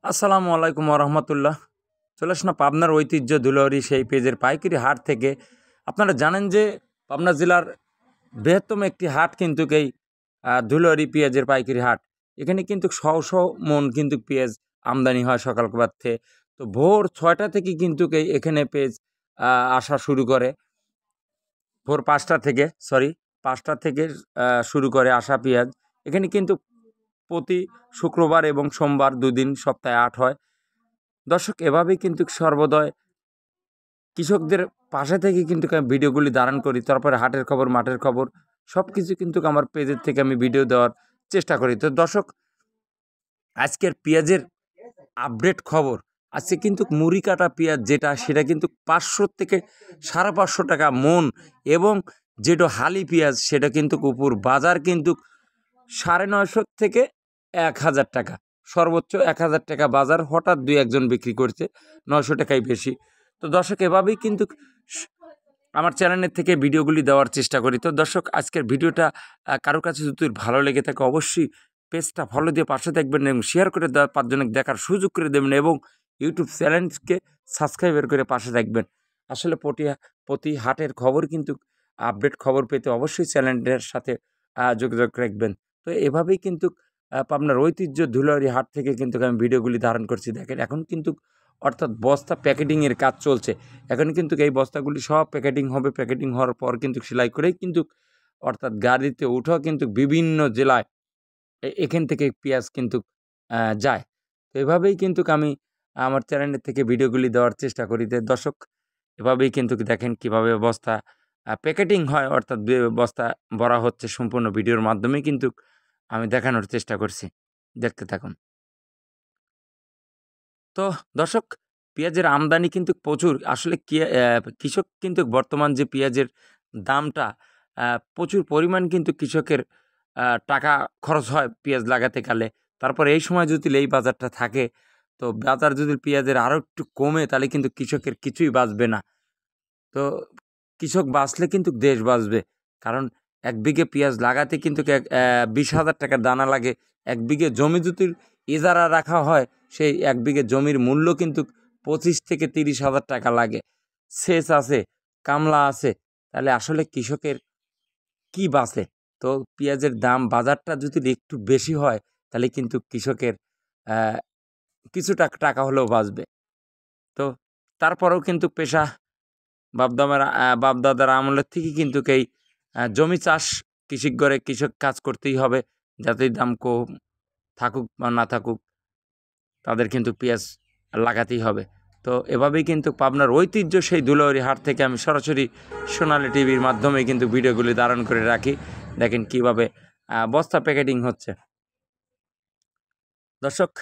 আসসালামু আলাইকুম রহমতুল্লাহ। চলে আসুন পাবনার ঐতিহ্য ধুলাউড়ি সেই পেজের পাইকারি হাট থেকে। আপনারা জানেন যে পাবনা জেলার বৃহত্তম একটি হাট কিন্তু এই ধুলাউড়ি পেঁয়াজের পাইকারি হাট। এখানে কিন্তু শও মন কিন্তু পেঁয়াজ আমদানি হয় সকালবেলা থেকে। তো ভোর 6টা থেকে কিন্তু এখানে পেঁয়াজ আসা শুরু করে। ভোর 5টা থেকে শুরু করে আসা পেঁয়াজ। এখানে কিন্তু প্রতি শুক্রবার এবং সোমবার দুদিন সপ্তাহে হাট হয়। দর্শক, এভাবেই কিন্তু সর্বদয় কৃষকদের পাশে থেকে কিন্তু আমি ভিডিওগুলি ধারণ করি। তারপরে হাটের খবর, মাঠের খবর সব কিছু কিন্তু আমার পেজের থেকে আমি ভিডিও দেওয়ার চেষ্টা করি। তো দর্শক, আজকের পেঁয়াজের আপডেট খবর। আজকে কিন্তু মুড়ি কাটা পেঁয়াজ সেটা কিন্তু 500 থেকে 550 টাকা মন, এবং যেটা হালি পেঁয়াজ সেটা কিন্তু উপর বাজার কিন্তু 950 থেকে 1000 টাকা, সর্বোচ্চ 1000 টাকা বাজার। হঠাৎ দুই একজন বিক্রি করছে 900 টাকাই বেশি। তো দর্শক, এভাবেই কিন্তু আমার চ্যানেলের থেকে ভিডিওগুলি দেওয়ার চেষ্টা করি। তো দর্শক, আজকের ভিডিওটা কারো কাছে যদি ভালো লেগে থাকে অবশ্যই পেজটা ফলো দিয়ে পাশে থাকবেন এবং শেয়ার করে 5 জনকে দেখার সুযোগ করে দেবেন, এবং ইউটিউব চ্যানেলকে সাবস্ক্রাইবার করে পাশে থাকবেন। আসলে প্রতি হাটের খবর কিন্তু আপডেট খবর পেতে অবশ্যই চ্যানেলটার সাথে যোগাযোগ রাখবেন। তো এভাবেই কিন্তু আপনার ঐতিহ্য ধুলাউড়ি হাট থেকে কিন্তু আমি ভিডিওগুলি ধারণ করছি। দেখেন, এখন কিন্তু অর্থাৎ বস্তা প্যাকেটিংয়ের কাজ চলছে। এখন কিন্তু এই বস্তাগুলি সব প্যাকেটিং হবে। প্যাকেটিং হওয়ার পর কিন্তু সেলাই করেই কিন্তু অর্থাৎ গাড়িতে উঠেও কিন্তু বিভিন্ন জেলায় এখান থেকে পেঁয়াজ কিন্তু যায়। তো এভাবেই কিন্তু আমি আমার চ্যানেলের থেকে ভিডিওগুলি দেওয়ার চেষ্টা করি। তো দর্শক, এভাবেই কিন্তু দেখেন কীভাবে বস্তা প্যাকেটিং হয়, অর্থাৎ বস্তা ভরা হচ্ছে। সম্পূর্ণ ভিডিওর মাধ্যমেই কিন্তু আমি দেখানোর চেষ্টা করছি। দেখতে থাকুন। তো দর্শক, পেঁয়াজের আমদানি কিন্তু প্রচুর। আসলে কৃষক কিন্তু বর্তমান যে পেঁয়াজের দামটা প্রচুর পরিমাণ কিন্তু কৃষকের টাকা খরচ হয় পেঁয়াজ লাগাতে গেলে। তারপর এই সময় যদি এই বাজারটা থাকে, তো বাজার যদি পেঁয়াজের আরও একটু কমে, তাহলে কিন্তু কৃষকের কিছুই বাঁচবে না। তো কৃষক বাঁচলে কিন্তু দেশ বাঁচবে। কারণ 1 বিঘে পেঁয়াজ লাগাতে কিন্তু 20,000 টাকার দানা লাগে। 1 বিঘে জমি যদি ইজারা রাখা হয়, সেই 1 বিঘে জমির মূল্য কিন্তু 25 থেকে 30,000 টাকা লাগে। সেচ আছে, কামলা আছে, তাহলে আসলে কৃষকের কি বাঁচে? তো পেঁয়াজের দাম বাজারটা যদি একটু বেশি হয়, তাহলে কিন্তু কৃষকের কিছু টাকা হলেও বাঁচবে। তো তারপরেও কিন্তু পেশা বাপদাদার আমলের থেকে কিন্তু জমি চাষ কৃষক কাজ করতেই হবে। যাতেই দাম কম থাকুক বা না থাকুক, তাদের কিন্তু পেঁয়াজ লাগাতেই হবে। তো এভাবেই কিন্তু পাবনার ঐতিহ্য সেই ধুলাউড়ি হাট থেকে আমি সরাসরি সোনালী টিভির মাধ্যমে কিন্তু ভিডিওগুলি ধারণ করে রাখি। দেখেন কীভাবে বস্তা প্যাকেটিং হচ্ছে। দর্শক,